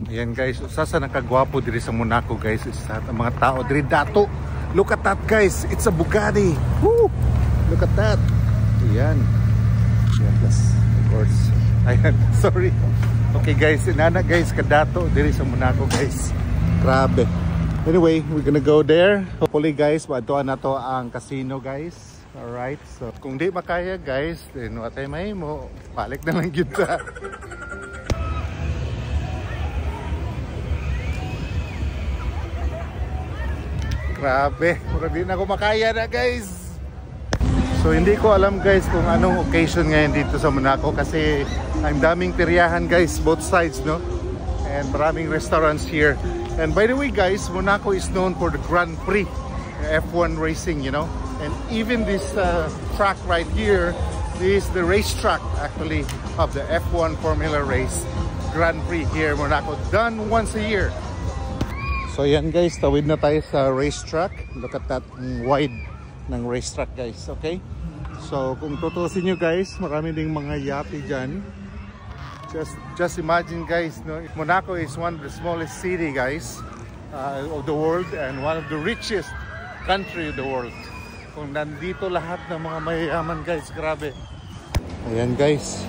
Ayan guys, usa sa nakagwapo diri sa Monaco guys, isa ang mga tao diri dato. Look at that guys, it's a Bugatti. Woo! Look at that. Ayan. Ayan, plus, of course. Ayan, sorry. Okay guys, inana guys, kadato diri sa Monaco guys. Grabe. Anyway, we're gonna go there. Hopefully guys, maadtuan na to ang casino guys. Alright, so kung di makaya guys, then watay may mo, balik na lang kita. Grabe, hindi na ako makaya na guys. So hindi ko alam guys kung anong occasion ngayon dito sa Monaco kasi ang daming peryahan guys, both sides, no? And maraming restaurants here. And by the way guys, Monaco is known for the Grand Prix, F1 racing, you know. And even this track right here is the racetrack actually of the F1 Formula race Grand Prix here in Monaco, done once a year. So yan guys, tawid na tayo sa racetrack. Look at that wide ng racetrack guys, okay? So kung tutusin nyo guys, marami ding mga yate dyan. Just imagine guys, no? Monaco is one of the smallest city guys of the world and one of the richest country of the world. Kung nandito lahat ng mga mayayaman guys, grabe. Ayan guys,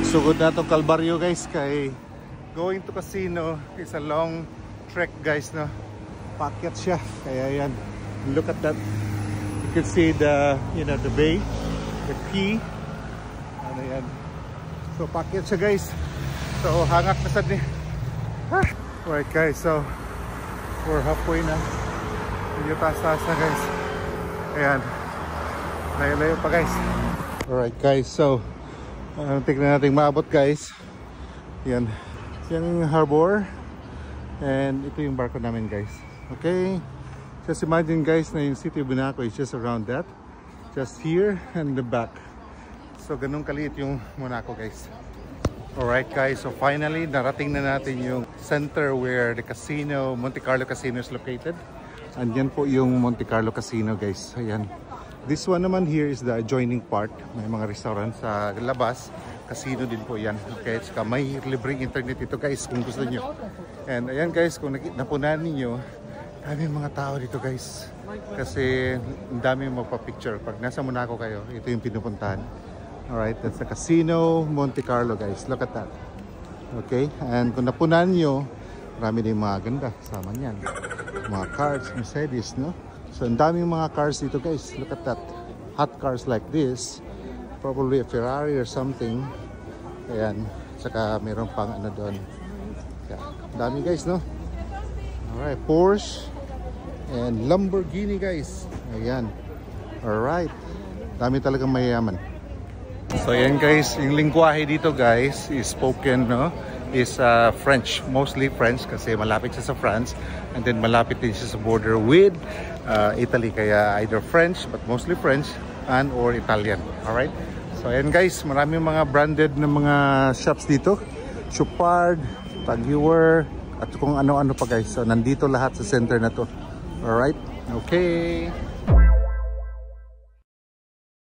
sugod na itong Kalbaryo guys, kay going to casino is a long trek guys, no? Paakyat siya, kaya yan, look at that. You can see the, you know, the bay, the quay. Ano yan, so paakyat siya guys, so hangat na sad ni. Right guys, so we're halfway na, medyo taas-taas na guys. Ayan, layo-layo pa guys. Alright guys, so tignan natin maabot guys. Yan, yung harbor. And ito yung barko namin guys. Okay, just imagine guys na yung city of Monaco is just around that, just here and the back. So ganun kaliit yung Monaco guys. Alright guys, so finally narating na natin yung center where the casino, Monte Carlo Casino is located. And yan po yung Monte Carlo Casino guys. Ayan, this one naman here is the adjoining part. May mga restaurant sa labas. Casino din po yan. Okay, saka may libreng internet ito guys kung gusto nyo. And ayan guys, kung napunan ninyo, daming mga tao dito guys. Kasi ang daming magpa-picture. Pag nasa Monaco kayo, ito yung pinupuntahan. Alright, that's the Casino Monte Carlo guys. Look at that. Okay, and kung napunan nyo, marami din mga ganda. Sama niyan. Mga cars, Mercedes, no? So ang daming mga cars dito guys. Look at that. Hot cars like this. Probably a Ferrari or something. Ayan. Saka mayroon pang ano doon. Yeah. Dami guys, no? Alright. Porsche and Lamborghini guys. Ayan. Alright. Dami talagang mayayaman. So ayan guys. Yung lingwahe dito guys is spoken, no? Is French. Mostly French kasi malapit siya sa France. And then malapit din siya sa border with Italy. Kaya either French but mostly French and or Italian. Alright. So ayan guys, marami mga branded na mga shops dito. Chopard, Tag Heuer, at kung ano-ano pa guys. So nandito lahat sa center na to. Alright, okay.